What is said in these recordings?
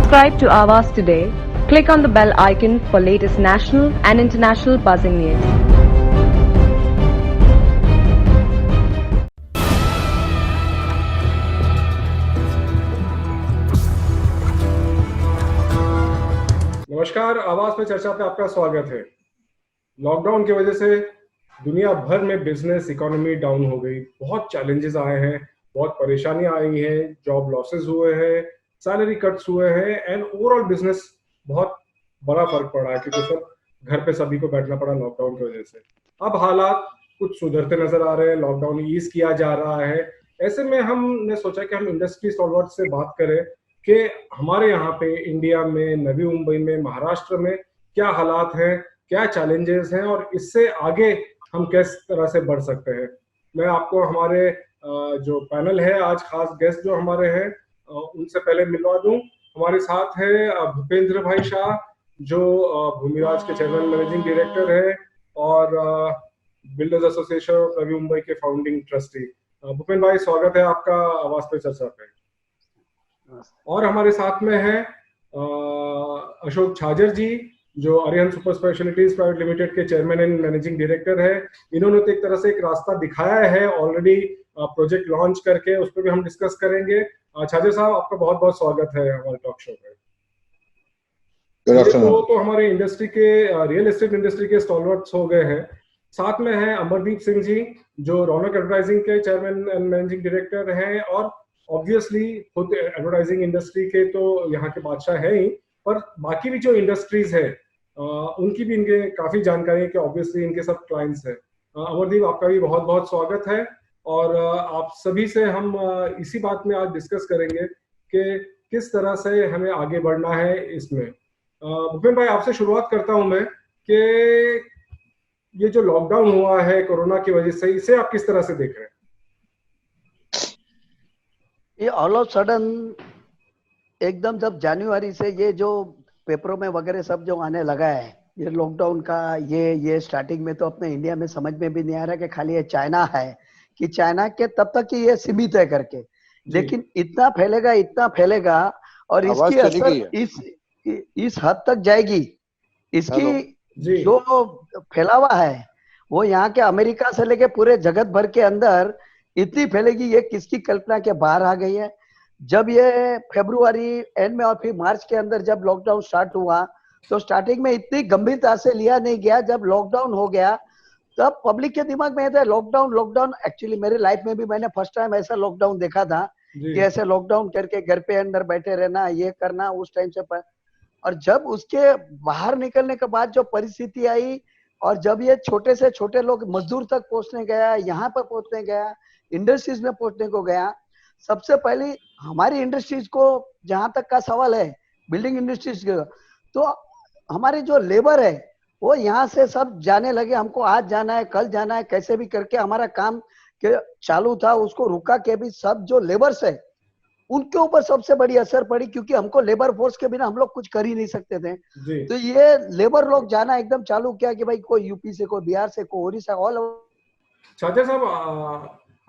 Subscribe to Avas today. Click on the bell icon for latest national and international buzzing news. नमस्कार, आवाज पे चर्चा पे आपका स्वागत है। लॉकडाउन की वजह से दुनिया भर में बिजनेस इकोनॉमी डाउन हो गई। बहुत चैलेंजेस आए हैं, बहुत परेशानियां आई हैं, जॉब लॉसेस हुए हैं, सैलरी कट्स हुए हैं एंड ओवरऑल बिजनेस बहुत बड़ा फर्क पड़ा है क्योंकि सब घर पे सभी को बैठना पड़ा लॉकडाउन की वजह से। अब हालात कुछ सुधरते नजर आ रहे हैं, लॉकडाउन ईज किया जा रहा है। ऐसे में हमने सोचा कि हम इंडस्ट्री स्टॉलवर्ड से बात करें कि हमारे यहाँ पे इंडिया में, नवी मुंबई में, महाराष्ट्र में क्या हालात हैं, क्या चैलेंजेस हैं और इससे आगे हम किस तरह से बढ़ सकते हैं। मैं आपको हमारे जो पैनल है, आज खास गेस्ट जो हमारे हैं उनसे पहले मिलवा दूं। हमारे साथ है भूपेंद्र भाई शाह, जो भूमिराज के चेयरमैन मैनेजिंग डायरेक्टर है और builders association of Navi Mumbai के फाउंडिंग ट्रस्टी। भूपेंद्र भाई, स्वागत है आपका आवाज पे चर्चा पे। और हमारे साथ में है अशोक छाजर जी, जो Arihant super specialities private limited के चेयरमैन एंड मैनेजिंग डायरेक्टर है। इन्होंने तो एक तरह से एक रास्ता दिखाया है ऑलरेडी, प्रोजेक्ट लॉन्च करके, उस पर भी हम डिस्कस करेंगे। छाजर साहब, आपका बहुत बहुत स्वागत है हमारे टॉक शो पे। ये तो हमारे इंडस्ट्री के रियल एस्टेट इंडस्ट्री के स्टॉलवर्ड्स हो गए हैं। साथ में है अमरदीप सिंह जी, जो रौनक एडवर्टाइजिंग के चेयरमैन एंड मैनेजिंग डायरेक्टर हैं और ऑब्वियसली खुद एडवर्टाइजिंग इंडस्ट्री के तो यहाँ के बादशाह है ही, पर बाकी भी जो इंडस्ट्रीज है उनकी भी इनके काफी जानकारी है कि ऑब्वियसली इनके सब क्लाइंट्स हैं। अमरदीप, आपका भी बहुत बहुत स्वागत है और आप सभी से हम इसी बात में आज डिस्कस करेंगे कि किस तरह से हमें आगे बढ़ना है इसमें। भूपेन भाई, आपसे शुरुआत करता हूं मैं कि ये जो लॉकडाउन हुआ है कोरोना की वजह से, इसे आप किस तरह से देख रहे हैं? ये ऑल ऑफ सडन एकदम जब जनवरी से ये जो पेपरों में वगैरह सब जो आने लगा है ये लॉकडाउन का, ये स्टार्टिंग में तो अपने इंडिया में समझ में भी नहीं आ रहा कि खाली ये चाइना है कि चाइना के तब तक कि ये सीमित है करके, लेकिन इतना फैलेगा और इसकी असर इस हद तक जाएगी। इसकी जो फैलावा है वो यहाँ के अमेरिका से लेके पूरे जगत भर के अंदर इतनी फैलेगी, ये किसकी कल्पना के बाहर आ गई है। जब ये फरवरी एंड में और फिर मार्च के अंदर जब लॉकडाउन स्टार्ट हुआ तो स्टार्टिंग में इतनी गंभीरता से लिया नहीं गया। जब लॉकडाउन हो गया तब पब्लिक के दिमाग में था लॉकडाउन। एक्चुअली मेरे लाइफ में भी मैंने फर्स्ट टाइम ऐसा लॉकडाउन देखा था कि ऐसे लॉकडाउन करके घर पे अंदर बैठे रहना, ये करना उस टाइम से और जब उसके बाहर निकलने के बाद जो परिस्थिति आई और जब ये छोटे से छोटे लोग मजदूर तक पहुंचने गया, यहाँ पर पहुंचने गया, इंडस्ट्रीज में पहुंचने को गया। सबसे पहले हमारी इंडस्ट्रीज को जहां तक का सवाल है, बिल्डिंग इंडस्ट्रीज का, तो हमारे जो लेबर है वो यहाँ से सब जाने लगे। हमको आज जाना है, कल जाना है, कैसे भी करके हमारा काम के चालू था उसको रुका के भी सब जो लेबर्स है उनके ऊपर सबसे बड़ी असर पड़ी, क्योंकि हमको लेबर फोर्स के बिना हम लोग कुछ कर ही नहीं सकते थे। तो ये लेबर लोग जाना एकदम चालू किया कि भाई कोई यूपी से, कोई बिहार से, कोई ओडिशा, ऑल। छात्र साहब,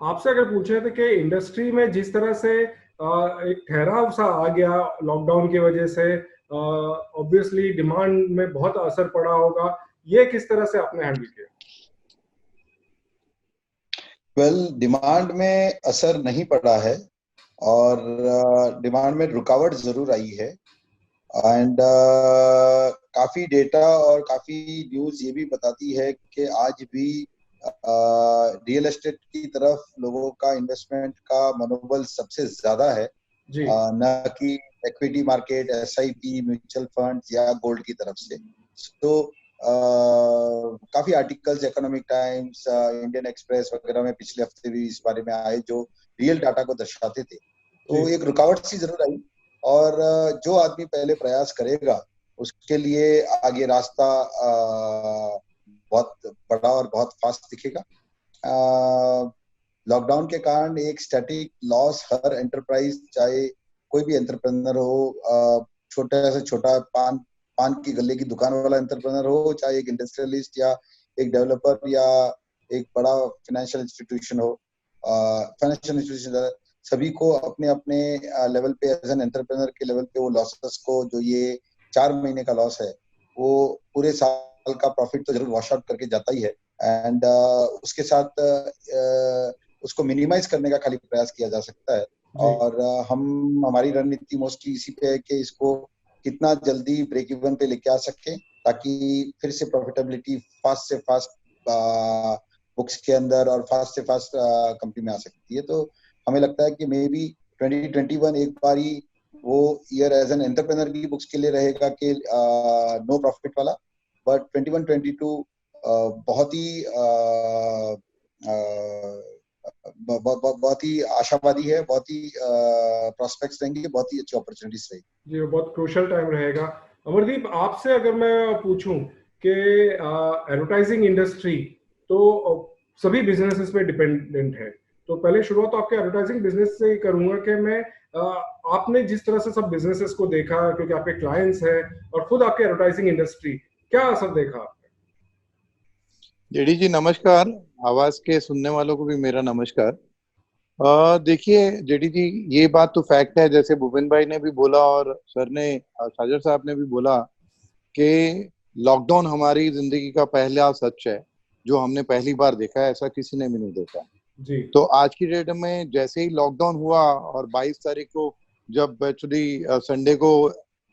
आपसे अगर पूछे थे कि इंडस्ट्री में जिस तरह से एक ठहराव सा आ गया लॉकडाउन की वजह से, ऑब्वियसली डिमांड में बहुत असर पड़ा होगा, ये किस तरह से आपने हैंडल किया? डिमांड में असर नहीं पड़ा है और डिमांड में रुकावट जरूर आई है एंड काफी डेटा और काफी न्यूज ये भी बताती है कि आज भी रियल एस्टेट की तरफ लोगों का इन्वेस्टमेंट का मनोबल सबसे ज्यादा है, न कि equity market, SIP, mutual fund या गोल्ड की तरफ से। तो काफी articles economic times, Indian express वगैरह में पिछले हफ्ते भी इस बारे में आए जो रियल डाटा को दर्शाते थे। तो एक रुकावट सी जरूर आई और जो आदमी पहले प्रयास करेगा उसके लिए आगे रास्ता बहुत बड़ा और बहुत फास्ट दिखेगा। लॉकडाउन के कारण एक स्टैटिक लॉस हर एंटरप्राइज, चाहे कोई भी एंटरप्रेन्योर हो, छोटे से छोटा पान की गले की दुकान वाला एंटरप्रेन्योर हो, चाहे एक इंडस्ट्रियलिस्ट या एक डेवलपर या एक बड़ा फाइनेंशियल इंस्टीट्यूशन हो, फाइनेंशियल इंस्टीट्यूशन सभी को अपने अपने लेवल पे एज एन एंटरप्रेन्योर के लेवल पे वो लॉसेस को, जो ये 4 महीने का लॉस है, वो पूरे साल का प्रॉफिट तो जरूर वॉश आउट करके जाता ही है। एंड उसके साथ उसको मिनिमाइज करने का खाली प्रयास किया जा सकता है। और हम हमारी रणनीति मोस्टली इसी पे है कि इसको कितना जल्दी ब्रेक इवन पे लेके आ सके, ताकि फिर से प्रॉफिटेबिलिटी फास्ट से फास्ट बुक्स के अंदर और फास्ट से फास्ट कंपनी में आ सकती है। तो हमें लगता है कि मे बी 2021 एक बारी वो ईयर एज एन एंटरप्रेन्योर की बुक्स के लिए रहेगा कि नो प्रॉफिट वाला, बट 21-22 बहुत ही बहुत ही आशावादी है, बहुत ही प्रोस्पेक्ट्स रहेंगे, बहुत ही अच्छी अपॉर्चुनिटीज रहेगी। जी, बहुत क्रूशियल टाइम रहेगा। अमरदीप, आपसे अगर मैं पूछूं कि एडवर्टाइजिंग इंडस्ट्री तो सभी बिजनेसेस पे डिपेंडेंट है, तो पहले शुरुआत तो आपके एडवर्टाइजिंग बिजनेस से ही करूंगा कि मैं आपने जिस तरह से सब बिजनेसेस को देखा, क्योंकि आपके क्लाइंट्स हैं और खुद आपके एडवर्टाइजिंग इंडस्ट्री, क्या असर देखा आपने? जेडी जी नमस्कार, आवाज के सुनने वालों को भी मेरा नमस्कार। देखिए जेडी जी, ये बात तो फैक्ट है, जैसे भूपेन भाई ने भी बोला और सर ने, साजर साहब ने भी बोला कि लॉकडाउन हमारी जिंदगी का पहला सच है जो हमने पहली बार देखा है, ऐसा किसी ने भी नहीं देखा। जी। तो आज की डेट में जैसे ही लॉकडाउन हुआ और 22 तारीख को जब एक्चुअली संडे को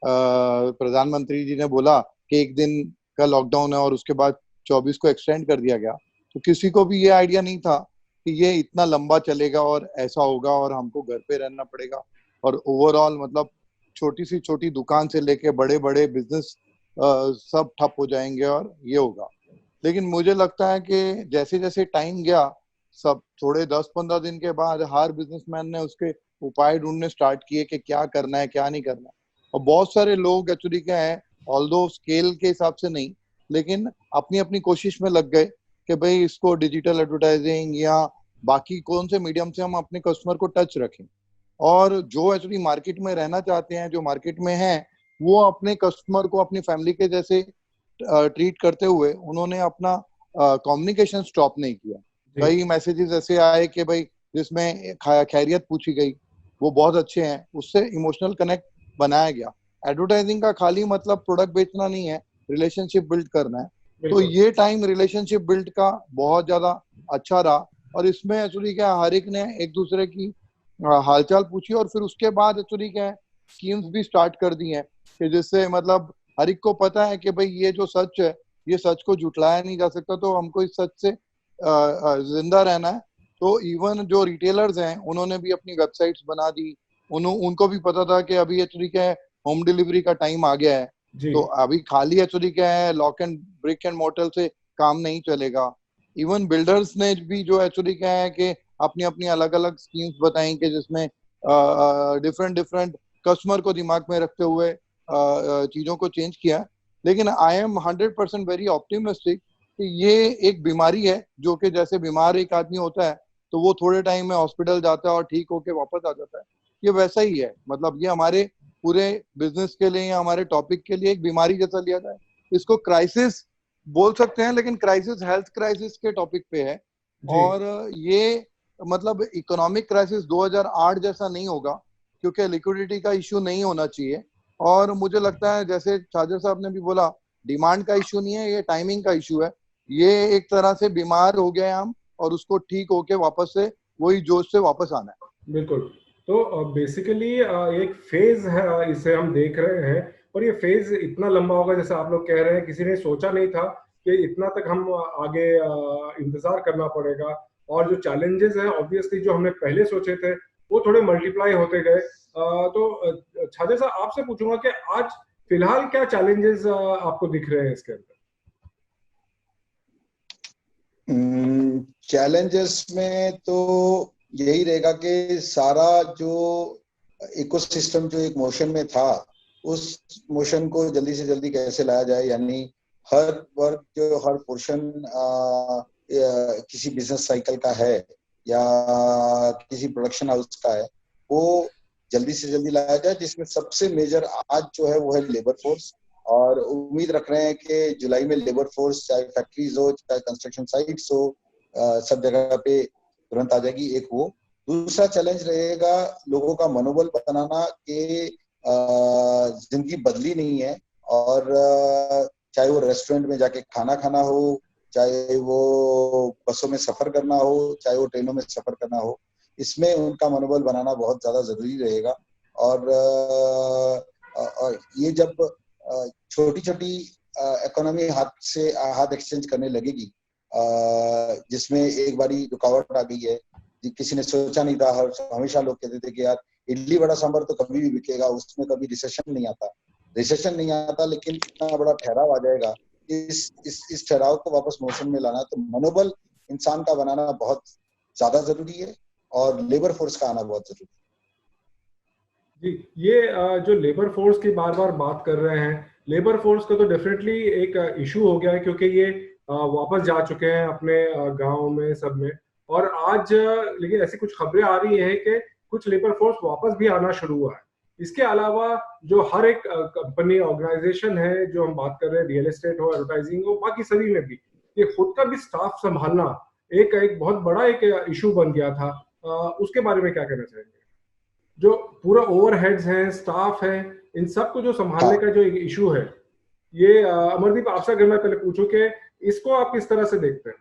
प्रधानमंत्री जी ने बोला कि एक दिन का लॉकडाउन है और उसके बाद 24 को एक्सटेंड कर दिया गया, तो किसी को भी ये आइडिया नहीं था कि ये इतना लंबा चलेगा और ऐसा होगा और हमको घर पे रहना पड़ेगा और ओवरऑल मतलब छोटी सी छोटी दुकान से लेके बड़े बड़े बिजनेस सब ठप हो जाएंगे और ये होगा। लेकिन मुझे लगता है कि जैसे जैसे टाइम गया, सब थोड़े 10-15 दिन के बाद हर बिजनेसमैन ने उसके उपाय ढूंढने स्टार्ट किए कि क्या करना है क्या नहीं करना। और बहुत सारे लोग एक्चुअली क्या है, ऑल्दो स्केल के हिसाब से नहीं, लेकिन अपनी अपनी कोशिश में लग गए कि भाई इसको डिजिटल एडवर्टाइजिंग या बाकी कौन से मीडियम से हम अपने कस्टमर को टच रखें। और जो एक्चुअली मार्केट में रहना चाहते हैं, जो मार्केट में हैं, वो अपने कस्टमर को अपनी फैमिली के जैसे ट्रीट करते हुए उन्होंने अपना कम्युनिकेशन स्टॉप नहीं किया। कई मैसेजेस ऐसे आए कि भाई जिसमें खैरियत पूछी गई, वो बहुत अच्छे हैं, उससे इमोशनल कनेक्ट बनाया गया। एडवर्टाइजिंग का खाली मतलब प्रोडक्ट बेचना नहीं है, रिलेशनशिप बिल्ड करना है। तो ये टाइम रिलेशनशिप बिल्ड का बहुत ज्यादा अच्छा रहा और इसमें एक्चुअली क्या हर एक ने एक दूसरे की हालचाल पूछी और फिर उसके बाद एक्चुअली क्या है स्कीम्स भी स्टार्ट कर दी हैं कि जिससे मतलब हर एक को पता है कि भाई ये जो सच है, ये सच को झुटलाया नहीं जा सकता, तो हमको इस सच से जिंदा रहना है। तो इवन जो रिटेलर्स हैं उन्होंने भी अपनी वेबसाइट्स बना दी, उनको भी पता था कि अभी एक्चुअली क्या है होम डिलीवरी का टाइम आ गया है, तो अभी खाली एक्चुअली क्या है lock and brick and mortar से काम नहीं चलेगा। इवन बिल्डर्स ने भी जो एक्चुअली क्या है कि अपनी अपनी अलग अलग स्कीम्स बताई कि जिसमें डिफरेंट डिफरेंट कस्टमर को दिमाग में रखते हुए चीजों को चेंज किया। लेकिन आई एम 100% वेरी ऑप्टिमिस्टिक कि ये एक बीमारी है जो कि जैसे बीमार एक आदमी होता है तो वो थोड़े टाइम में हॉस्पिटल जाता है और ठीक होके वापस आ जाता है, ये वैसा ही है। मतलब ये हमारे पूरे बिजनेस के लिए या हमारे टॉपिक के लिए एक बीमारी जैसा लिया जाए। इसको क्राइसिस बोल सकते हैं, लेकिन क्राइसिस हेल्थ क्राइसिस के टॉपिक पे है और ये मतलब इकोनॉमिक क्राइसिस 2008 जैसा नहीं होगा क्योंकि लिक्विडिटी का इश्यू नहीं होना चाहिए। और मुझे लगता है जैसे साजर साहब ने भी बोला, डिमांड का इश्यू नहीं है, ये टाइमिंग का इश्यू है। ये एक तरह से बीमार हो गए हम और उसको ठीक होके वापस से वही जोश से वापस आना है। बिल्कुल। तो बेसिकली एक फेज है, इसे हम देख रहे हैं और ये फेज इतना लंबा होगा जैसे आप लोग कह रहे हैं, किसी ने सोचा नहीं था कि इतना तक हम आगे इंतजार करना पड़ेगा। और जो चैलेंजेस हैं ऑब्वियसली जो हमने पहले सोचे थे वो थोड़े मल्टीप्लाई होते गए। तो छात्र साहब आपसे पूछूंगा कि आज फिलहाल क्या चैलेंजेस आपको दिख रहे हैं इसके अंदर? चैलेंजेस में तो यही रहेगा कि सारा जो इकोसिस्टम जो एक मोशन में था उस मोशन को जल्दी से जल्दी कैसे लाया जाए। यानी हर वर्ग जो हर पोर्शन किसी बिजनेस साइकिल का है या किसी प्रोडक्शन हाउस का है वो जल्दी से जल्दी लाया जाए, जिसमें सबसे मेजर आज जो है वो है लेबर फोर्स। और उम्मीद रख रहे हैं कि जुलाई में लेबर फोर्स चाहे फैक्ट्रीज हो चाहे कंस्ट्रक्शन साइट्स हो सब जगह पे तुरंत आ जाएगी। एक वो दूसरा चैलेंज रहेगा लोगों का मनोबल बनाना कि जिंदगी बदली नहीं है, और चाहे वो रेस्टोरेंट में जाके खाना खाना हो, चाहे वो बसों में सफर करना हो, चाहे वो ट्रेनों में सफर करना हो, इसमें उनका मनोबल बनाना बहुत ज्यादा जरूरी रहेगा। और ये जब छोटी छोटी इकोनॉमी हाथ एक्सचेंज करने लगेगी, जिसमें एक बारी रुकावट आ गई है, किसी ने सोचा नहीं था। हमेशा लोग कहते थे कि यार इडली वड़ा सांभर तो कभी भी बिकेगा, उसमें कभी रिसेशन नहीं आता, लेकिन इतना बड़ा ठहराव आ जाएगा। इस ठहराव को वापस मोशन में लाना, तो मनोबल इंसान का बनाना बहुत ज्यादा जरूरी है, और लेबर फोर्स का आना बहुत जरूरी है। जी, ये जो लेबर फोर्स की बार बार बात कर रहे हैं, लेबर फोर्स का तो डेफिनेटली एक इशू हो गया है, क्योंकि ये वापस जा चुके हैं अपने गांव में, सब में। और आज लेकिन ऐसी कुछ खबरें आ रही हैं कि कुछ लेबर फोर्स वापस भी आना शुरू हुआ है। इसके अलावा जो हर एक कंपनी ऑर्गेनाइजेशन है, जो हम बात कर रहे हैं, रियल एस्टेट हो, एडवर्टाइजिंग हो, बाकी सभी में भी ये खुद का भी स्टाफ संभालना एक बहुत बड़ा एक इशू बन गया था। उसके बारे में क्या कहना चाहेंगे? जो पूरा ओवरहेड्स हैं, स्टाफ है, इन सबको जो संभालने का जो एक इशू है, ये अमरदीप आपसे अगर मैं पहले पूछूं कि इसको आप किस तरह से देखते हैं?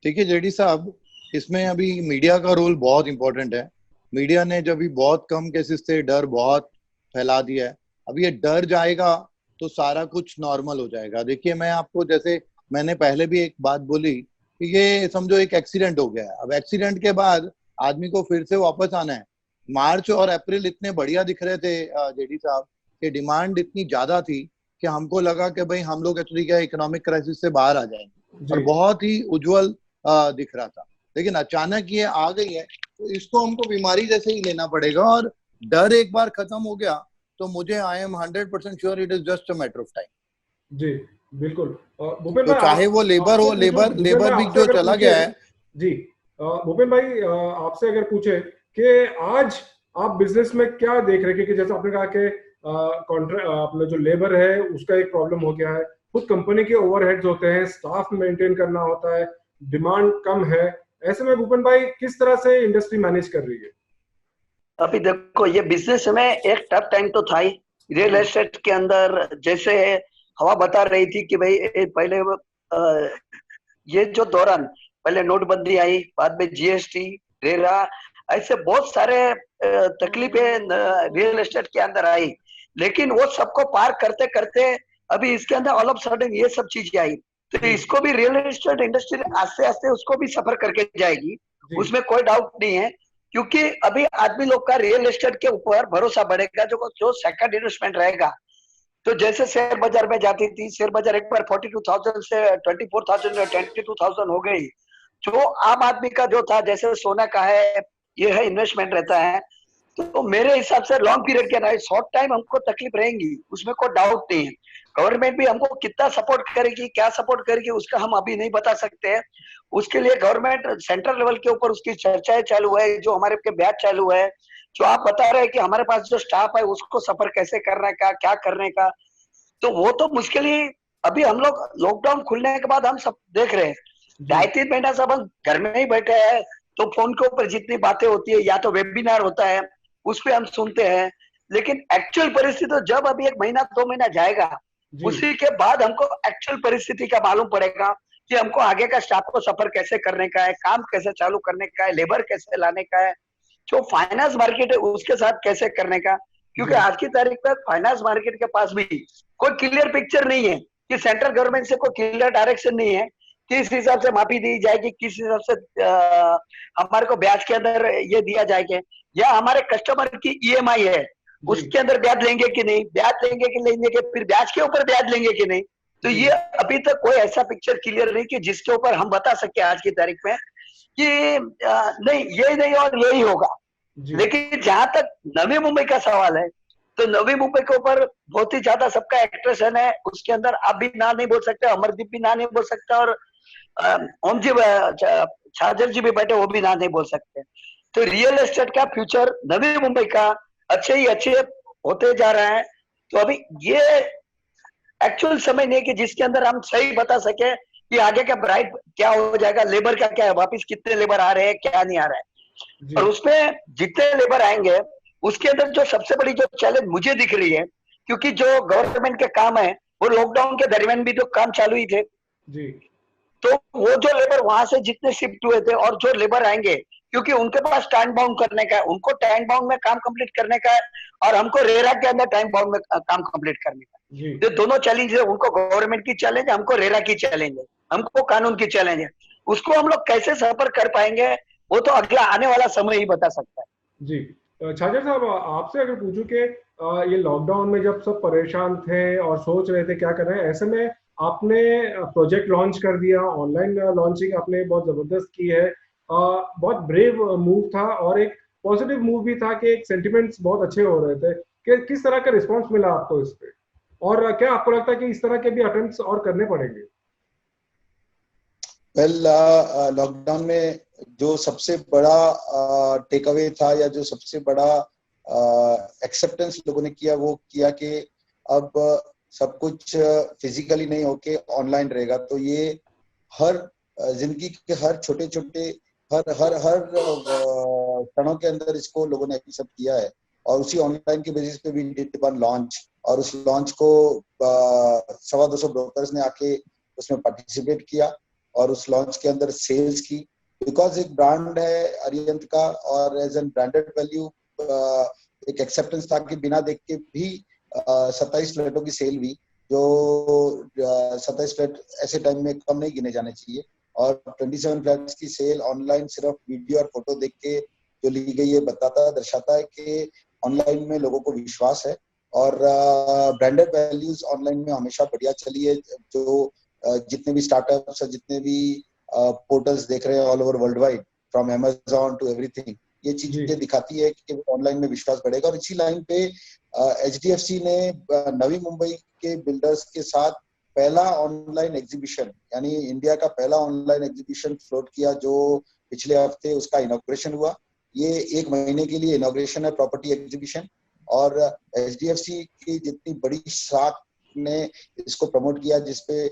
देखिए जेडी साहब, इसमें अभी मीडिया का रोल बहुत इंपॉर्टेंट है। मीडिया ने जब भी बहुत कम केसेस से डर बहुत फैला दिया है, अब ये डर जाएगा तो सारा कुछ नॉर्मल हो जाएगा। देखिए मैं आपको, जैसे मैंने पहले भी एक बात बोली कि ये समझो एक एक्सीडेंट हो गया है, अब एक्सीडेंट के बाद आदमी को फिर से वापस आना है। मार्च और अप्रैल इतने बढ़िया दिख रहे थे जेडी साहब, कि डिमांड इतनी ज्यादा थी कि हमको लगा कि भाई हम लोग एक्चुअली क्या इकोनॉमिक क्राइसिस से बाहर आ जाएंगे, और बहुत ही उज्जवल दिख रहा था। लेकिन अचानक ये आ गई है, तो इसको हमको बीमारी जैसे ही लेना पड़ेगा। और डर एक बार खत्म हो गया तो मुझे I am 100% sure it is just a matter of time. जी बिल्कुल। भूपेन तो भाई, चाहे वो लेबर हो, लेबर भी जो चला गया है। जी भूपेन भाई, आपसे अगर पूछे कि आज आप बिजनेस में क्या देख रहे हैं, क्योंकि जैसे आपने कहा कि कॉन्ट्रैक्ट अपना जो लेबर है उसका एक प्रॉब्लम हो गया है, खुद कंपनी के ओवरहेड्स होते हैं, स्टाफ मेंटेन करना होता है, डिमांड कम है। ऐसे में भूपेन भाई किस तरह से इंडस्ट्री मैनेज कर रही है? अभी देखो, ये बिजनेस में एक टफ टाइम तो था ही। रियल एस्टेट के अंदर जैसे हवा बता रही थी कि भाई पहले ये जो दौरान पहले नोटबंदी आई, बाद में जीएसटी, रेरा, ऐसे बहुत सारे तकलीफें रियल एस्टेट के अंदर आई। लेकिन वो सबको पार करते करते अभी इसके अंदर ऑल ऑफ सडन ये सब चीजें आई, तो इसको भी रियल एस्टेट इंडस्ट्री आस्ते आस्ते उसको भी सफर करके जाएगी, उसमें कोई डाउट नहीं है। क्योंकि अभी आदमी लोग का रियल एस्टेट के ऊपर भरोसा बढ़ेगा, जो सेकंड इन्वेस्टमेंट रहेगा। तो जैसे शेयर बाजार में जाती थी, शेयर बाजार एक बार 42,000 से 24,000 या 22,000 हो गई। जो आम आदमी का जो था, जैसे सोना का है, ये है इन्वेस्टमेंट रहता है, तो मेरे हिसाब से लॉन्ग पीरियड के ना शॉर्ट टाइम हमको तकलीफ रहेंगी, उसमें कोई डाउट नहीं है। गवर्नमेंट भी हमको कितना सपोर्ट करेगी, क्या सपोर्ट करेगी, उसका हम अभी नहीं बता सकते हैं। उसके लिए गवर्नमेंट सेंट्रल लेवल के ऊपर उसकी चर्चाएं चालू है, जो हमारे के बैच चालू है, जो आप बता रहे हैं कि हमारे पास जो स्टाफ है उसको सफर कैसे करने का, क्या करने का, तो वो तो मुश्किल ही। अभी हम लोग लॉकडाउन खुलने के बाद हम सब देख रहे हैं, 2.5-3 महीना सब हम घर में ही बैठे हैं, तो फोन के ऊपर जितनी बातें होती है या तो वेबिनार होता है उस पर हम सुनते हैं। लेकिन एक्चुअल परिस्थिति तो जब अभी 1 महीना 2 महीना जाएगा, उसी के बाद हमको एक्चुअल परिस्थिति का मालूम पड़ेगा कि हमको आगे का स्टाफ को सफर कैसे करने का है, काम कैसे चालू करने का है, लेबर कैसे लाने का है, जो फाइनेंस मार्केट है उसके साथ कैसे करने का। क्योंकि आज की तारीख पर फाइनेंस मार्केट के पास भी कोई क्लियर पिक्चर नहीं है, कि सेंट्रल गवर्नमेंट से कोई क्लियर डायरेक्शन नहीं है, किस हिसाब से माफी दी जाएगी, किस हिसाब से हमारे को ब्याज के अंदर ये दिया जाएगा, या हमारे कस्टमर की ईएमआई है उसके अंदर ब्याज लेंगे कि नहीं, ब्याज लेंगे कि लेंगे कि फिर ब्याज के ऊपर ब्याज लेंगे कि नहीं। तो ये अभी तक कोई ऐसा पिक्चर क्लियर नहीं कि जिसके ऊपर हम बता सके आज की तारीख में कि नहीं ये नहीं और यही होगा। लेकिन जहां तक नवी मुंबई का सवाल है, तो नवी मुंबई के ऊपर बहुत ही ज्यादा सबका एक्ट्रेशन है, उसके अंदर आप भी ना नहीं बोल सकते, अमरदीप भी ना नहीं बोल सकता, और ओम जी छाजर जी भी बैठे वो भी ना नहीं बोल सकते। तो रियल एस्टेट का फ्यूचर नवी मुंबई का अच्छे ही अच्छे होते जा रहा है। तो अभी ये एक्चुअल समय नहीं कि जिसके अंदर हम सही बता सके कि आगे का ब्राइट क्या हो जाएगा, लेबर का क्या है, वापिस कितने लेबर आ रहे हैं, क्या नहीं आ रहा है। जी और उसमें जितने लेबर आएंगे उसके अंदर जो सबसे बड़ी जो चैलेंज मुझे दिख रही है, क्योंकि जो गवर्नमेंट के काम है वो लॉकडाउन के दरमियान भी तो काम चालू ही थे, जी तो वो जो लेबर वहां से जितने शिफ्ट हुए थे और जो लेबर आएंगे, क्योंकि उनके पास टाइम बाउंड करने का है, उनको टाइम बाउंड में काम कंप्लीट करने का है और हमको रेरा के अंदर टाइम बाउंड में काम कंप्लीट करने का है। जी ये दोनों चैलेंज है, उनको गवर्नमेंट की चैलेंज है, हमको रेरा की चैलेंज है, हमको कानून की चैलेंज है। उसको हम लोग कैसे सफर कर पाएंगे वो तो अगला आने वाला समय ही बता सकता है। जी छाजा साहब, आपसे अगर पूछूं कि ये लॉकडाउन में जब सब परेशान थे और सोच रहे थे क्या करना है, ऐसे में आपने प्रोजेक्ट लॉन्च कर दिया, ऑनलाइन लॉन्चिंग आपने बहुत जबरदस्त की है। बहुत ब्रेव मूव था और एक पॉजिटिव मूव भी था कि एक सेंटिमेंट्स बहुत अच्छे हो रहे थे। कि किस तरह का रिस्पांस मिला आपको इस पे, और क्या आपको लगता है कि इस तरह के भी अटेम्प्ट्स और करने पड़ेंगे? वेल, लॉकडाउन में जो सबसे बड़ा टेक अवे था या जो सबसे बड़ा एक्सेप्टेंस लोगों ने किया वो किया कि अब सब कुछ फिजिकली नहीं होके ऑनलाइन रहेगा। तो ये हर जिंदगी के हर छोटे छोटे हर हर हर क्षणों के अंदर इसको लोगों ने एक्सेप्ट किया है और उसी ऑनलाइन के बेसिस पे भी डिड वन लॉन्च, और उस लॉन्च को 250 ब्रोकर्स ने आके उसमें पार्टिसिपेट किया और उस लॉन्च के अंदर सेल्स की। बिकॉज एक ब्रांड है अरिहंत का और एज एन ब्रांडेड वैल्यू एक एक्सेप्टेंस था कि बिना देख के भी 27 फ्लैटों की सेल हुई, जो 27 फ्लैट ऐसे टाइम में कम नहीं गिने जाने चाहिए। और 27 फ्लैट्स की सेल ऑनलाइन सिर्फ वीडियो और फोटो देख के जो ली गई है दर्शाता है कि ऑनलाइन में लोगों को विश्वास है और ब्रांडेड वैल्यूज ऑनलाइन में हमेशा बढ़िया चली है। जो जितने भी स्टार्टअप्स, जितने भी पोर्टल्स देख रहे हैं all over world wide, from Amazon to everything, ये चीजें दिखाती है कि ऑनलाइन में विश्वास बढ़ेगा। और इसी लाइन पे एचडीएफसी ने नवी मुंबई के बिल्डर्स के साथ पहला ऑनलाइन एग्जीबिशन, यानी इंडिया का पहला ऑनलाइन एग्जीबिशन फ्लोट किया, जो पिछले हफ्ते उसका इनॉग्रेशन हुआ। ये 1 महीने के लिए इनॉग्रेशन है, प्रॉपर्टी एग्जीबिशन। और एचडीएफसी की जितनी बड़ी साख ने इसको प्रमोट किया, जिसपे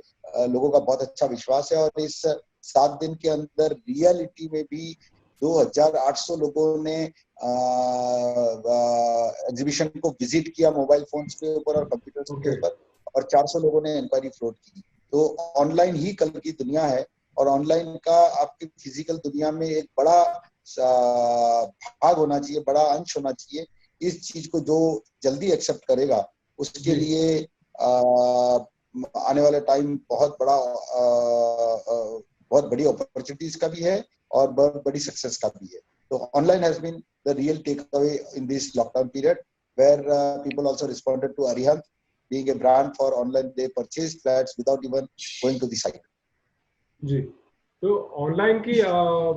लोगों का बहुत अच्छा विश्वास है। और इस 7 दिन के अंदर रियलिटी में भी 2800 लोगों ने एग्जीबिशन को विजिट किया मोबाइल फोन्स के ऊपर और कंप्यूटर्स के ऊपर, और 400 लोगों ने इंक्वायरी फ्लोट की। तो ऑनलाइन ही कल की दुनिया है और ऑनलाइन का आपकी फिजिकल दुनिया में एक बड़ा भाग होना चाहिए, बड़ा अंश होना चाहिए। इस चीज को जो जल्दी एक्सेप्ट करेगा उसके लिए आने वाला टाइम बहुत बड़ी अपॉर्चुनिटीज का भी है और बहुत बड़ी सक्सेस का भी है। तो online has been the real takeaway in this lockdown period, where people also responded to Arihant being a brand for online. They purchased flats without even going to the site. जी, तो online की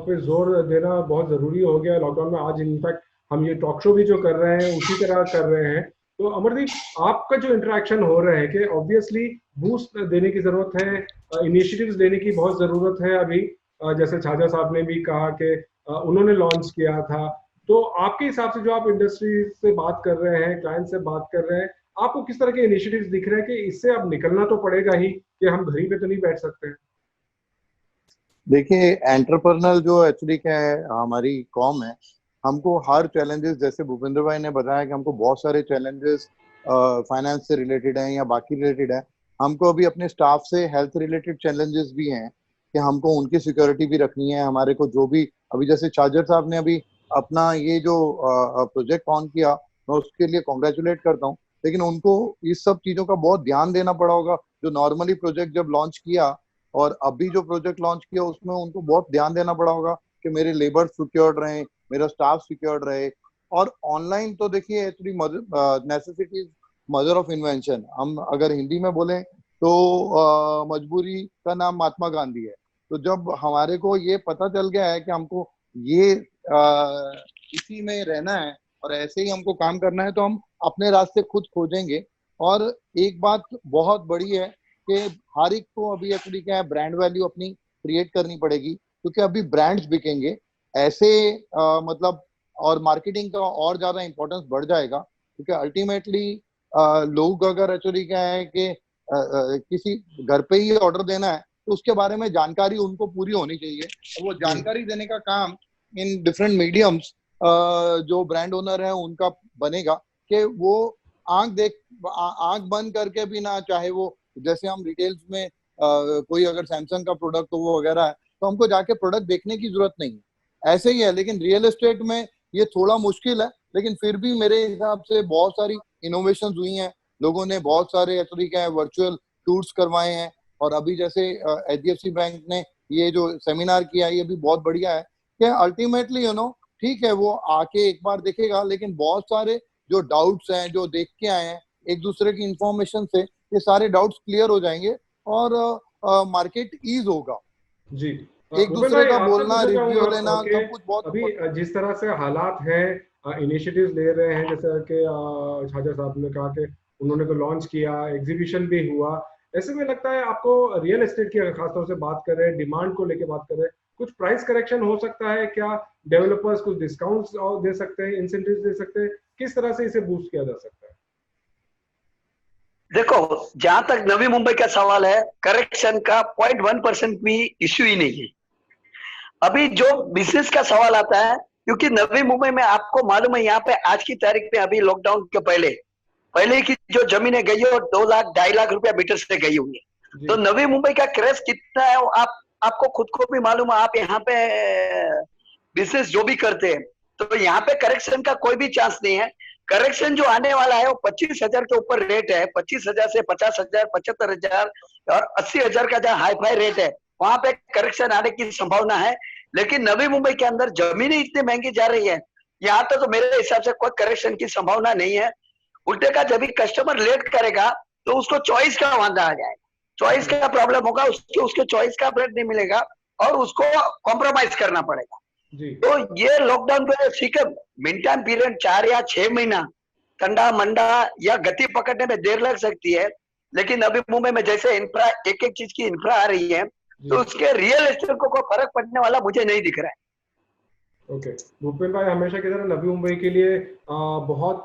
पे जोर देना बहुत जरूरी हो गया lockdown में। आज इनफैक्ट हम ये टॉक शो भी जो कर रहे हैं उसी तरह कर रहे हैं। तो अमरदीप, आपका जो इंटरेक्शन हो रहा है कि ऑब्वियसली बूस्ट देने की जरूरत है, इनिशिएटिव्स लेने की बहुत जरूरत है। अभी जैसे छाजा साहब ने भी कहा कि उन्होंने लॉन्च किया था, तो आपके हिसाब से जो आप इंडस्ट्री से बात कर रहे हैं, क्लाइंट से बात कर रहे हैं, आपको किस तरह के इनिशिएटिव्स दिख रहे हैं कि इससे अब निकलना तो पड़ेगा ही, कि हम घर ही पे तो नहीं बैठ सकते हैं? देखिए, एंटरप्रेन्योर जो एक्चुअली क्या है, हमारी कॉम है, हमको हर चैलेंजेस, जैसे भूपेंद्र भाई ने बताया कि हमको बहुत सारे चैलेंजेस फाइनेंस से रिलेटेड हैं या बाकी रिलेटेड है। हमको अभी अपने स्टाफ से हेल्थ रिलेटेड चैलेंजेस भी हैं कि हमको उनकी सिक्योरिटी भी रखनी है। हमारे को जो भी अभी जैसे चार्जर साहब ने अभी अपना ये जो प्रोजेक्ट ऑन किया, मैं उसके लिए कॉन्ग्रेचुलेट करता हूँ, लेकिन उनको इस सब चीजों का बहुत ध्यान देना पड़ा होगा। जो नॉर्मली प्रोजेक्ट जब लॉन्च किया और अभी जो प्रोजेक्ट लॉन्च किया, उसमें उनको बहुत ध्यान देना पड़ा होगा कि मेरे लेबर सिक्योर्ड रहे, मेरा स्टाफ सिक्योर्ड रहे। और ऑनलाइन तो देखिए actually necessity mother of invention, हम अगर हिंदी में बोलें तो मजबूरी का नाम महात्मा गांधी है। तो जब हमारे को ये पता चल गया है कि हमको ये इसी में रहना है और ऐसे ही हमको काम करना है, तो हम अपने रास्ते खुद खोजेंगे। और एक बात बहुत बड़ी है कि हर एक को अभी एक्चुअली क्या है, ब्रांड वैल्यू अपनी क्रिएट करनी पड़ेगी, क्योंकि अभी ब्रांड्स बिकेंगे ऐसे मतलब, और मार्केटिंग का और ज्यादा इंपॉर्टेंस बढ़ जाएगा। क्योंकि अल्टीमेटली लोग अगर एक्चुअली क्या है कि किसी घर पे ही ऑर्डर देना है, तो उसके बारे में जानकारी उनको पूरी होनी चाहिए। और वो जानकारी देने का काम इन डिफरेंट मीडियम्स जो ब्रांड ओनर है उनका बनेगा कि वो आंख बंद करके भी ना, चाहे वो जैसे हम रिटेल्स में कोई अगर सैमसंग का प्रोडक्ट हो वो वगैरह है तो हमको जाके प्रोडक्ट देखने की जरूरत नहीं है, ऐसे ही है। लेकिन रियल एस्टेट में ये थोड़ा मुश्किल है, लेकिन फिर भी मेरे हिसाब से बहुत सारी इनोवेशन हुई हैं, लोगों ने बहुत सारे तरीके हैं वर्चुअल टूर्स करवाए हैं, और अभी जैसे HDFC बैंक ने ये जो सेमिनार किया है ये भी बहुत बढ़िया है कि अल्टीमेटली ठीक है वो आके एक बार देखेगा, लेकिन बहुत सारे जो डाउट्स हैं जो देख के आए हैं एक दूसरे की इंफॉर्मेशन से, ये सारे डाउट्स क्लियर हो जाएंगे और मार्केट ईज होगा। जी एक भूपेन दूसरे भाई, का आपसे बोलना, पूछना रिव्यू चाहूंगा लेना, कि सब कुछ बहुत अभी important है। जिस तरह से हालात हैं, इनिशिएटिव्स ले रहे हैं, जैसे कि छाजा साहब ने कहा कि उन्होंने तो लॉन्च किया, एग्जीबिशन भी हुआ, ऐसे में लगता है आपको रियल एस्टेट की अगर खासतौर से बात करें, डिमांड को लेकर बात करें, कुछ प्राइस करेक्शन हो सकता है क्या? डेवलपर्स कुछ डिस्काउंट्स दे सकते हैं, इंसेंटिव्स दे सकते हैं, किस तरह से इसे बूस्ट किया जा सकता है? देखो, जहां तक नवी मुंबई का सवाल है, करेक्शन का 0.1% भी इश्यू ही नहीं है। अभी जो बिजनेस का सवाल आता है, क्योंकि नवी मुंबई में आपको मालूम है यहाँ पे आज की तारीख में अभी लॉकडाउन के पहले की जो जमीनें गई है वो 2 लाख 2.5 लाख रुपया मीटर से गई हुई है। तो नवी मुंबई का क्रेज कितना है आपको खुद को भी मालूम है, आप यहाँ पे बिजनेस जो भी करते हैं, तो यहाँ पे करेक्शन का कोई भी चांस नहीं है। करेक्शन जो आने वाला है वो 25,000 के ऊपर रेट है, 25,000 से 50,000, 75,000 और 80,000 का जहाँ हाई फाई रेट है वहां पे करेक्शन आने की संभावना है। लेकिन नवी मुंबई के अंदर जमीनें इतनी महंगी जा रही है, यहाँ तो मेरे हिसाब से कोई करेक्शन की संभावना नहीं है। उल्टे का जब भी कस्टमर लेट करेगा तो उसको चॉइस का वादा आ जाएगा, चॉइस का प्रॉब्लम होगा, उसके चॉइस का रेट नहीं मिलेगा और उसको कॉम्प्रोमाइज करना पड़ेगा। तो ये लॉकडाउन पे ठीक है, मिन टाइम पीरियड 4 या 6 महीना ठंडा मंडा या गति पकड़ने में देर लग सकती है, लेकिन अभी मुंबई में जैसे इंफ्रा, एक चीज की इंफ्रा आ रही है, तो उसके रियल एस्टेट को कोई फर्क पड़ने वाला मुझे नहीं दिख रहा है। ओके भूपेन भाई, हमेशा की तरह नवी मुंबई के लिए बहुत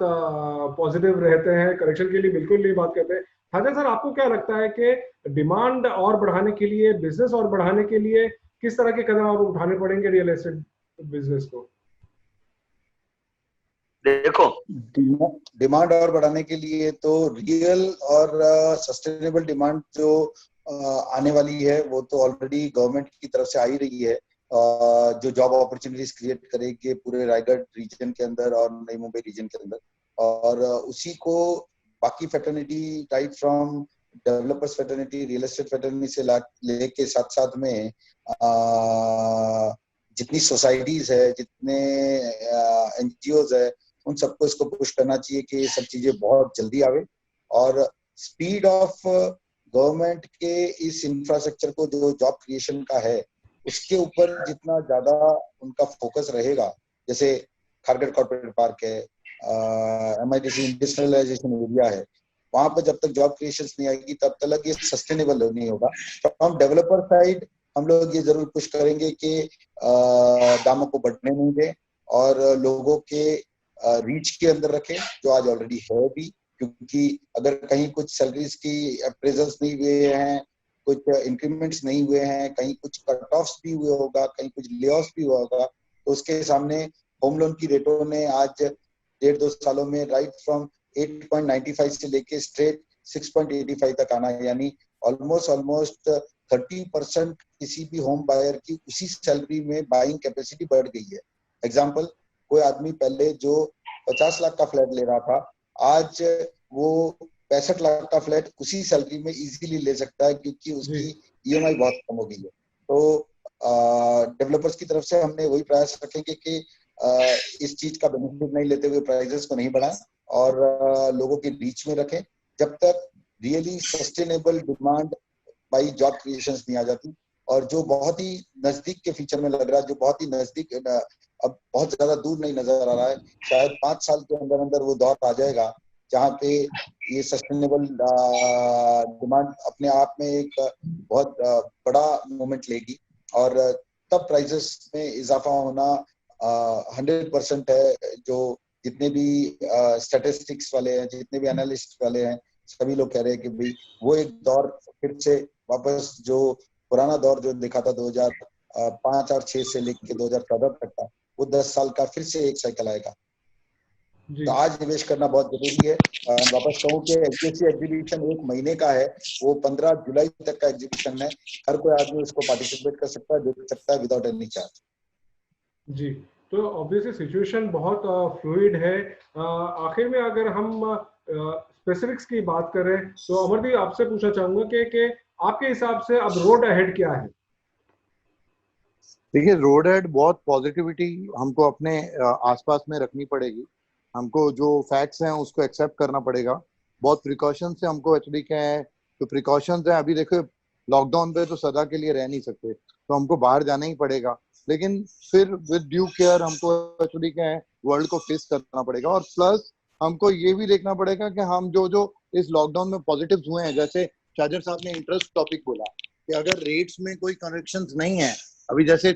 पॉजिटिव रहते हैं, करेक्शन के लिए बिल्कुल नहीं बात करते। खाजा सर, आपको क्या लगता है कि डिमांड और बढ़ाने के लिए, बिजनेस और बढ़ाने के लिए किस तरह के कदम आप उठाने पड़ेंगे रियल एस्टेट बिजनेस को? देखो, डिमांड और बढ़ाने के लिए तो रियल और सस्टेनेबल डिमांड जो आने वाली है वो तो ऑलरेडी गवर्नमेंट की तरफ से आ ही रही है, जो जॉब अपॉर्चुनिटीज क्रिएट करेगी पूरे रायगढ़ रीजन के अंदर और नई मुंबई रीजन के अंदर, और उसी को बाकी fraternity right from developers fraternity, real estate fraternity से लेके साथ साथ में जितनी सोसाइटीज है, जितने एनजीओज है, उन सबको इसको पुश करना चाहिए कि ये सब चीजें बहुत जल्दी आवे। और स्पीड ऑफ गवर्नमेंट के इस इंफ्रास्ट्रक्चर को जो जॉब क्रिएशन का है उसके ऊपर जितना ज्यादा उनका फोकस रहेगा, जैसे खारगढ़ कॉर्पोरेट पार्क है, MIDC इंडस्ट्रियलाइजेशन एरिया है, वहां पर जब तक जॉब क्रिएशन नहीं आएगी तब तक ये सस्टेनेबल नहीं होगा। तो हम डेवलपर साइड हम लोग ये जरूर पुश करेंगे कि दामों को बढ़ने नहीं दें और लोगों के रीच के अंदर रखें, जो आज ऑलरेडी है भी, क्योंकि अगर कहीं कुछ सैलरीज की अप्रेजल्स नहीं हुए हैं, कुछ इंक्रीमेंट्स नहीं हुए हैं, कहीं कुछ कट ऑफ्स भी हुए होगा, कहीं कुछ ले ऑफ्स भी हुआ होगा, तो उसके सामने होम लोन की रेटों ने आज 1.5-2 सालों में राइट फ्रॉम 8.95 से लेके स्ट्रेट 6.85 तक आना, यानी ऑलमोस्ट 30% किसी भी होम बायर की उसी सैलरी में बाइंग कैपेसिटी बढ़ गई है। एग्जाम्पल, कोई आदमी पहले जो 50 लाख का फ्लैट ले रहा था, आज वो 65 लाख का फ्लैट उसी सैलरी में इजीली ले सकता है, क्योंकि उसकी EMI बहुत कम हो गई है। तो डेवलपर्स की तरफ से हमने वही प्रयास रखेंगे कि इस चीज का बेनिफिट नहीं लेते हुए प्राइसेस को नहीं बढ़ाएं और लोगों के बीच में रखें, जब तक really sustainable demand by job creations नहीं आ जाती। और जो बहुत ही नजदीक के फ्यूचर में लग रहा है, जो बहुत ही नजदीक, अब बहुत ज्यादा दूर नहीं नजर आ रहा है, शायद 5 साल के अंदर अंदर वो दौर आ जाएगा जहाँ पे ये सस्टेनेबल डिमांड अपने आप में एक बहुत बड़ा मोमेंट लेगी और तब प्राइसेस में इजाफा होना 100% है। जो जितने भी स्टैटिस्टिक्स वाले हैं, जितने भी एनालिस्ट वाले हैं, सभी लोग कह रहे हैं कि भाई वो एक दौर फिर से वापस, जो पुराना दौर जो देखा था 2005 और 6 से लेकर 2014 तक का, वो 10 साल का फिर से एक साइकिल आएगा। जी तो आज निवेश करना बहुत जरूरी है। वापस कहूँ कि एचडीएफसी एग्जीबिशन 1 महीने का है, वो 15 जुलाई तक का एग्जीबिशन है। हर कोई आदमी उसको पार्टिसिपेट कर सकता है, देख सकता है विदाउट एनी चार्ज। जी। तो ऑब्वियसली सिचुएशन बहुत फ्लूइड है। आखिर में अगर हम स्पेसिफिक्स की बात करें तो अमरदीप आपसे पूछना चाहूंगा कि आपके हिसाब से अब रोड अहेड क्या है? देखिए, रोड एड बहुत पॉजिटिविटी हमको अपने आसपास में रखनी पड़ेगी। हमको जो फैक्ट्स हैं उसको एक्सेप्ट करना पड़ेगा। बहुत प्रिकॉशन से हमको एक्चुअली क्या है, तो प्रिकॉशंस हैं। अभी देखो, लॉकडाउन पे तो सदा के लिए रह नहीं सकते, तो हमको बाहर जाना ही पड़ेगा। लेकिन फिर विद ड्यू केयर हमको एक्चुअली क्या है, वर्ल्ड को फेस करना पड़ेगा। और प्लस हमको ये भी देखना पड़ेगा कि हम जो जो इस लॉकडाउन में पॉजिटिव्स हुए हैं, जैसे शाजर साहब ने इंटरेस्ट टॉपिक बोला कि अगर रेट्स में कोई करेक्शंस नहीं है, अभी जैसे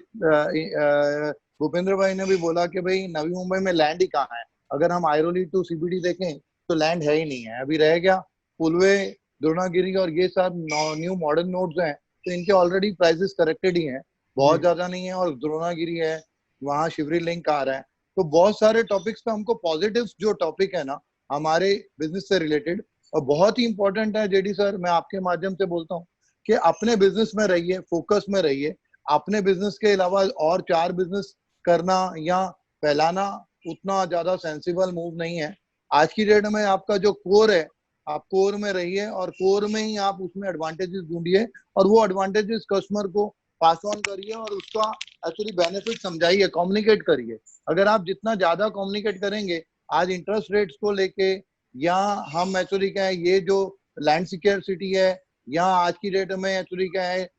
भूपेंद्र भाई ने भी बोला कि भाई नवी मुंबई में लैंड ही कहाँ है। अगर हम आयरोली टू सीबीडी देखें तो लैंड है ही नहीं है। अभी रह गया पुलवे, द्रोणागिरी और ये सब न्यू मॉडर्न नोड्स हैं, तो इनके ऑलरेडी प्राइसेस करेक्टेड ही हैं, बहुत ज्यादा नहीं है। और द्रोणागिरी है, वहाँ शिवरी लिंक आ रहा है। तो बहुत सारे टॉपिक्स पे हमको पॉजिटिव जो टॉपिक है ना हमारे बिजनेस से रिलेटेड, और बहुत ही इंपॉर्टेंट है जेडी सर, मैं आपके माध्यम से बोलता हूँ कि अपने बिजनेस में रहिए, फोकस में रहिए। अपने बिजनेस के अलावा और 4 बिजनेस करना या फैलाना उतना ज्यादा सेंसिबल मूव नहीं है। आज की डेट में आपका जो कोर है, आप कोर में रहिए और कोर में ही आप उसमें एडवांटेजेस ढूंढिए, और वो एडवांटेजेस कस्टमर को पास ऑन करिए और उसका एक्चुअली बेनिफिट समझाइए, कम्युनिकेट करिए। अगर आप जितना ज्यादा कम्युनिकेट करेंगे, आज इंटरेस्ट रेट्स को लेके या हम एक्चुअली क्या है, ये जो लैंड सिक्योरिटी है, या आज की डेट में एक्चुअली क्या है,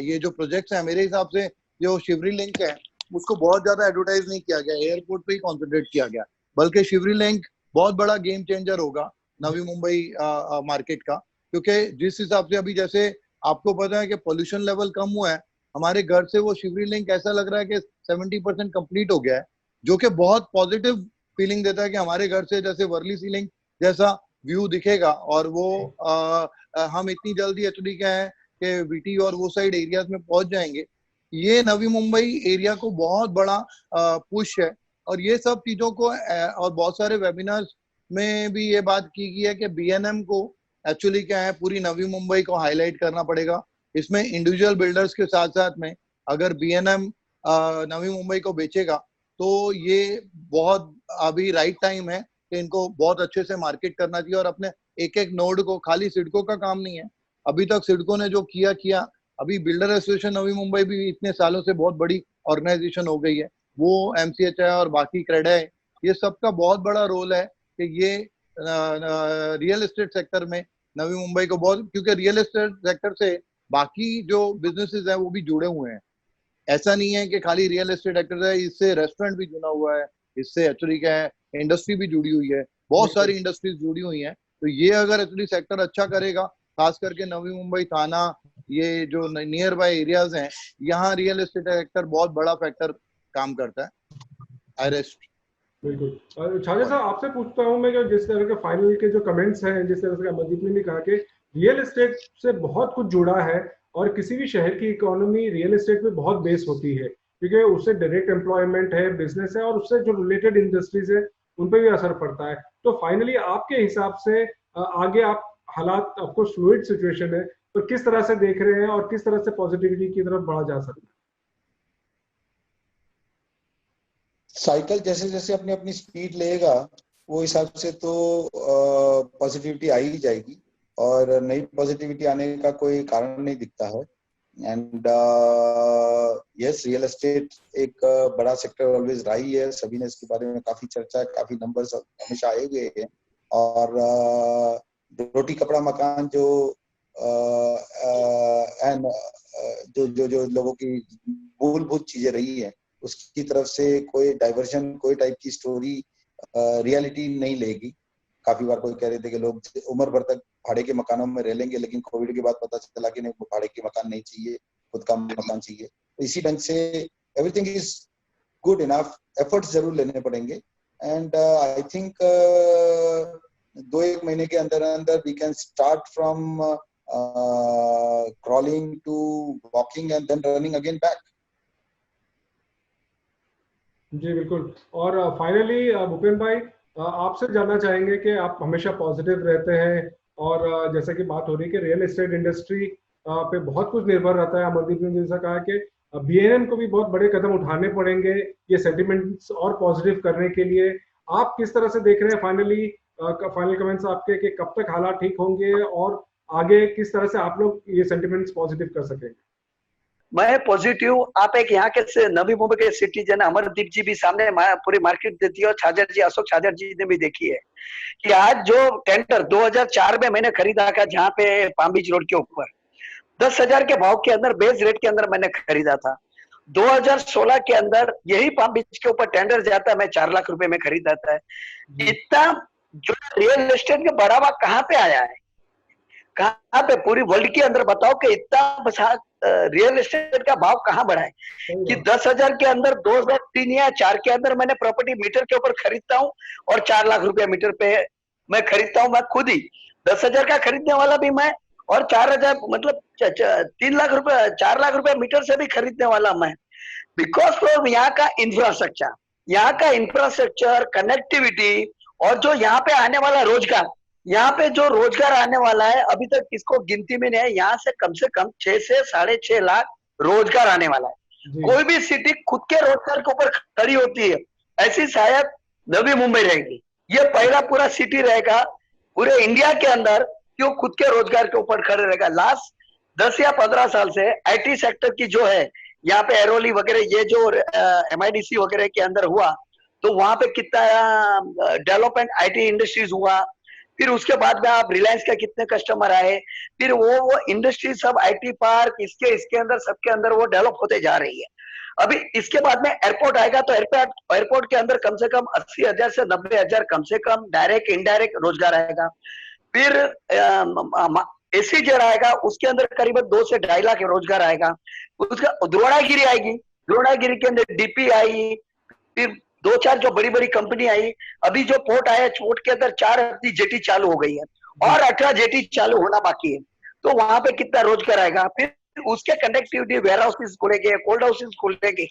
ये जो प्रोजेक्ट्स है, मेरे हिसाब से जो शिवरी लिंक है उसको बहुत ज्यादा एडवर्टाइज नहीं किया गया, एयरपोर्ट पे ही कॉन्सेंट्रेट किया गया। बल्कि शिवरी लिंक बहुत बड़ा गेम चेंजर होगा नवी मुंबई मार्केट का। क्योंकि जिस हिसाब से अभी जैसे आपको पता है कि पोल्यूशन लेवल कम हुआ है, हमारे घर से वो शिवरी लिंक ऐसा लग रहा है कि 70% कंप्लीट हो गया है, जो कि बहुत पॉजिटिव फीलिंग देता है कि हमारे घर से जैसे वर्ली सी लिंक जैसा व्यू दिखेगा। और वो हम इतनी जल्दी एक्चुअली क्या है कि वीटी और वो साइड एरियाज में पहुंच जाएंगे। ये नवी मुंबई एरिया को बहुत बड़ा पुश है। और ये सब चीजों को और बहुत सारे वेबिनार्स में भी ये बात की गई है कि बीएनएम को एक्चुअली क्या है, पूरी नवी मुंबई को हाईलाइट करना पड़ेगा। इसमें इंडिविजुअल बिल्डर्स के साथ साथ में अगर बीएनएम नवी मुंबई को बेचेगा तो ये बहुत अभी राइट टाइम है कि इनको बहुत अच्छे से मार्केट करना चाहिए। और अपने एक एक नोड को, खाली सिडको का काम नहीं है, अभी तक सिडको ने जो किया, अभी बिल्डर एसोसिएशन नवी मुंबई भी इतने सालों से बहुत बड़ी ऑर्गेनाइजेशन हो गई है, वो एमसीएचआई और बाकी क्रेडा है, ये सबका बहुत बड़ा रोल है कि ये रियल एस्टेट सेक्टर में नवी मुंबई को बहुत, क्योंकि रियल एस्टेट सेक्टर से बाकी जो बिजनेसेस हैं वो भी जुड़े हुए हैं। ऐसा नहीं है कि खाली रियल एस्टेट सेक्टर है, इससे रेस्टोरेंट भी जुड़ा हुआ है, इससे एक्चुअली क्या है, इंडस्ट्री भी जुड़ी हुई है, बहुत सारी इंडस्ट्रीज जुड़ी हुई हैं। तो ये अगर एक्चुअली सेक्टर अच्छा करेगा, खास करके नवी मुंबई, थाना, ये जो नियर बाय एरियाज हैं, यहाँ रियल एस्टेट सेक्टर बहुत बड़ा फैक्टर काम करता है। आई रेस्ट। बिल्कुल। छाजा साहब आपसे पूछता हूँ मैं कि जिस तरह के फाइनल के जो कमेंट्स हैं, जिस तरह से अमरदीप ने भी कहा कि रियल एस्टेट से बहुत कुछ जुड़ा है और किसी भी शहर की इकोनॉमी रियल एस्टेट पे बहुत बेस होती है, क्योंकि उससे डायरेक्ट एम्प्लॉयमेंट है, बिजनेस है और उससे जो रिलेटेड इंडस्ट्रीज है उन पे भी असर पड़ता है। तो फाइनली आपके हिसाब से आगे आप हालात, आपको फ्लूइड सिचुएशन है, तो किस तरह से देख रहे हैं और किस तरह से पॉजिटिविटी की तरफ बढ़ा जा सकता है? साइकिल जैसे जैसे अपनी अपनी स्पीड लेगा वो हिसाब से तो पॉजिटिविटी आ ही जाएगी, और नई पॉजिटिविटी आने का कोई कारण नहीं दिखता है। एंड यस, रियल एस्टेट एक बड़ा सेक्टर ऑलवेज रहा ही है, सभी ने इसके बारे में काफी चर्चा, काफी नंबर्स हमेशा आए हुए हैं। और रोटी कपड़ा मकान जो एंड जो जो जो लोगों की मूलभूत चीजें रही है, उसकी तरफ से कोई डाइवर्जन, कोई टाइप की स्टोरी रियलिटी नहीं लेगी। काफी बार कोई कह रहे थे कि लोग उम्र भर तक भाड़े के मकानों में रह लेंगे, लेकिन कोविड के बाद पता चला कि नहीं, भाड़े के मकान नहीं चाहिए, खुद का मकान चाहिए। तो इसी ढंग से everything is good enough, efforts जरूर लेने पड़ेंगे। एंड आई थिंक 2-1 महीने के अंदर अंदर we can start from crawling to walking and then running again back. जी बिल्कुल। और फाइनली भूपेन भाई, आपसे जानना चाहेंगे कि आप हमेशा पॉजिटिव रहते हैं और जैसे कि बात हो रही है कि रियल एस्टेट इंडस्ट्री पे बहुत कुछ निर्भर रहता है। अमरदीप ने जैसा कहा कि बीएनएन को भी बहुत बड़े कदम उठाने पड़ेंगे ये सेंटिमेंट्स और पॉजिटिव करने के लिए। आप किस तरह से देख रहे हैं फाइनली, फाइनल कमेंट्स आपके कि कब तक हालात ठीक होंगे और आगे किस तरह से आप लोग ये सेंटिमेंट्स पॉजिटिव कर सकेंगे? मैं पॉजिटिव, आप एक यहाँ के नवी मुंबई के सिटीजन अमरदीप जी भी सामने पूरी मार्केट देती है और छाजर जी, अशोक छाजर जी ने भी देखी है कि आज जो टेंडर 2004 में मैंने खरीदा था जहाँ पे पाम बीच रोड के ऊपर 10,000 के भाव के अंदर, बेस रेट के अंदर मैंने खरीदा था। 2016 के अंदर यही पाम बीच के ऊपर टेंडर जाता है, मैं 4 लाख रुपए में खरीदा था। इतना जो रियल एस्टेट का बढ़ावा कहाँ पे आया है, कहाँ पे पूरी वर्ल्ड के अंदर बताओ कि इतना रियल एस्टेट का भाव कहाँ बढ़ा है कि 10,000 के अंदर 2003 या 4 के अंदर मैंने प्रॉपर्टी मीटर के ऊपर खरीदता हूँ और 4 लाख रुपया मीटर पे मैं खरीदता हूँ। मैं खुद ही 10,000 का खरीदने वाला भी मैं, और 4,000 मतलब 3 लाख रुपए 4 लाख रुपया मीटर से भी खरीदने वाला मैं। बिकॉज ऑफ यहाँ का इंफ्रास्ट्रक्चर, कनेक्टिविटी और जो यहाँ पे आने वाला रोजगार, यहाँ पे जो रोजगार आने वाला है अभी तक इसको गिनती में नहीं है। यहाँ से कम 6 से 6.5 लाख रोजगार आने वाला है। कोई भी सिटी खुद के रोजगार के ऊपर खड़ी होती है, ऐसी शायद नवी मुंबई रहेगी। ये पहला पूरा सिटी रहेगा पूरे इंडिया के अंदर क्यों खुद के रोजगार के ऊपर खड़े रहेगा। लास्ट 10 या 15 साल से आईटी सेक्टर की जो है यहाँ पे एरोली वगैरह, ये जो MIDC वगैरह के अंदर हुआ तो वहां पे कितना डेवलपमेंट आईटी इंडस्ट्रीज हुआ। फिर उसके बाद में आप रिलायंस का कितने कस्टमर आए, फिर वो इंडस्ट्री सब आईटी पार्क इसके अंदर सबके अंदर वो डेवलप होते जा रही है। अभी इसके बाद में एयरपोर्ट आएगा तो एयरपोर्ट के अंदर कम से कम 80,000 से 90,000 कम से कम डायरेक्ट इनडायरेक्ट रोजगार आएगा। फिर SEZ आएगा, उसके अंदर करीबन 2 से 2.5 लाख रोजगार आएगा। उसका द्रोणागिरी आएगी, द्रोणागिरी के अंदर DP आई, फिर 2-4 जो बड़ी बड़ी कंपनी आई। अभी जो पोर्ट आया, पोर्ट के अंदर 4 जेटी चालू हो गई है और 18 जेटी चालू होना बाकी है। तो वहां पे कितना रोजगार आएगा। फिर उसके कनेक्टिविटी वेयर हाउसेस खुलेंगे, कोल्ड हाउसेस खुलेंगे।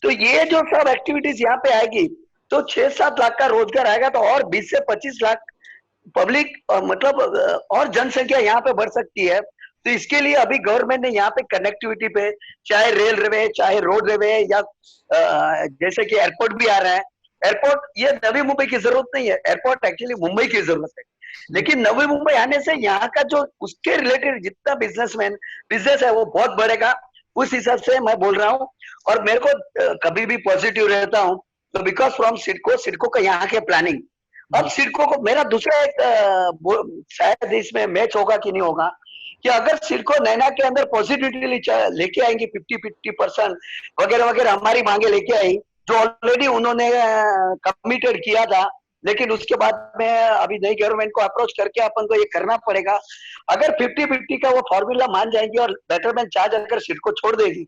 तो ये जो सब एक्टिविटीज यहाँ पे आएगी तो 6-7 लाख का रोजगार आएगा। तो और 20 से 25 लाख पब्लिक मतलब और जनसंख्या यहाँ पे बढ़ सकती है। तो इसके लिए अभी गवर्नमेंट ने यहाँ पे कनेक्टिविटी पे, चाहे रेल रेलवे, चाहे रोड रेलवे, या जैसे कि एयरपोर्ट भी आ रहा है। एयरपोर्ट ये नवी मुंबई की जरूरत नहीं है, एयरपोर्ट एक्चुअली मुंबई की जरूरत है। लेकिन नवी मुंबई आने से यहाँ का जो उसके रिलेटेड जितना बिजनेस है वो बहुत बढ़ेगा। उस हिसाब से मैं बोल रहा हूँ और मेरे को कभी भी पॉजिटिव रहता हूँ। तो बिकॉज फ्रॉम सिडको का यहाँ के प्लानिंग, अब सिडको को मेरा दूसरा एक शायद इसमें मैच होगा कि नहीं होगा कि अगर सिडको नैना के अंदर पॉजिटिवली लेके आएंगे 50% वगैरह वगैरह हमारी मांगे लेके आई, जो ऑलरेडी उन्होंने कमिटेड किया था। लेकिन उसके बाद में अभी नई गवर्नमेंट को अप्रोच करके अपन को ये करना पड़ेगा। अगर 50-50 का वो फॉर्मूला मान जाएंगे और बेटरमेंट चार्ज अगर सिडको छोड़ देगी,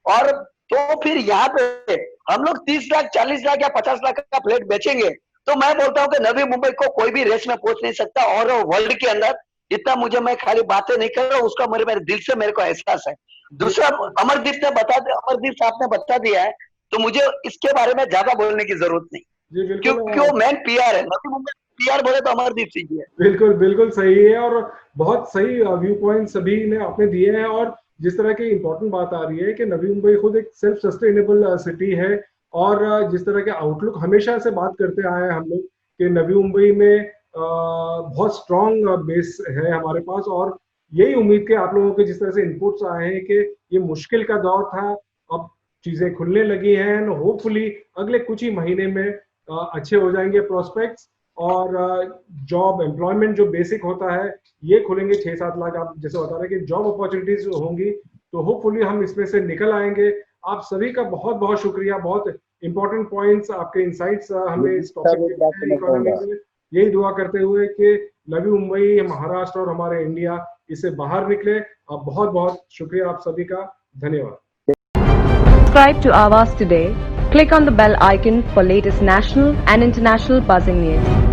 और तो फिर यहाँ पे हम लोग 30 लाख 40 लाख या 50 लाख का फ्लैट बेचेंगे। तो मैं बोलता हूँ कि नवी मुंबई को कोई भी रेस में पहुंच नहीं सकता। और वर्ल्ड के अंदर इतना मुझे, मैं खाली बातें नहीं कर रहा हूँ, उसका मेरे दिल से मेरे को एहसास है। दूसरा अमरदीप साहब ने बता दिया है, तो मुझे इसके बारे में ज्यादा बोलने की जरूरत नहीं, क्योंकि वो मैन PR है। नवी मुंबई PR बोले तो अमरदीप सिंह जी है। बिल्कुल बिल्कुल सही है और बहुत सही व्यू पॉइंट सभी ने आपने दिए हैं। और जिस तरह की इंपॉर्टेंट बात आ रही है कि नवी मुंबई खुद एक सेल्फ सस्टेनेबल सिटी है, और जिस तरह के आउटलुक हमेशा से बात करते आए हैं हम लोग कि नवी मुंबई में बहुत स्ट्रॉन्ग बेस है हमारे पास। और यही उम्मीद के आप लोगों के जिस तरह से इनपुट्स आए हैं कि ये मुश्किल का दौर था, अब चीजें खुलने लगी हैं, होपफुली अगले कुछ ही महीने में अच्छे हो जाएंगे प्रोस्पेक्ट्स, और जॉब एम्प्लॉयमेंट जो बेसिक होता है ये खुलेंगे। 6-7 लाख आप जैसे बता रहे हैं कि जॉब अपॉर्चुनिटीज होंगी, तो होपफुली हम इसमें से निकल आएंगे। आप सभी का बहुत बहुत शुक्रिया, बहुत इंपॉर्टेंट पॉइंट्स, आपके इंसाइट्स हमें इस टॉपिक इकोनॉमी में। यही दुआ करते हुए कि नवी मुंबई, महाराष्ट्र और हमारे इंडिया इससे बाहर निकले। आप बहुत बहुत शुक्रिया आप सभी का, धन्यवाद। Subscribe to Awaaz today. Click on the bell icon for latest national and international buzzing news.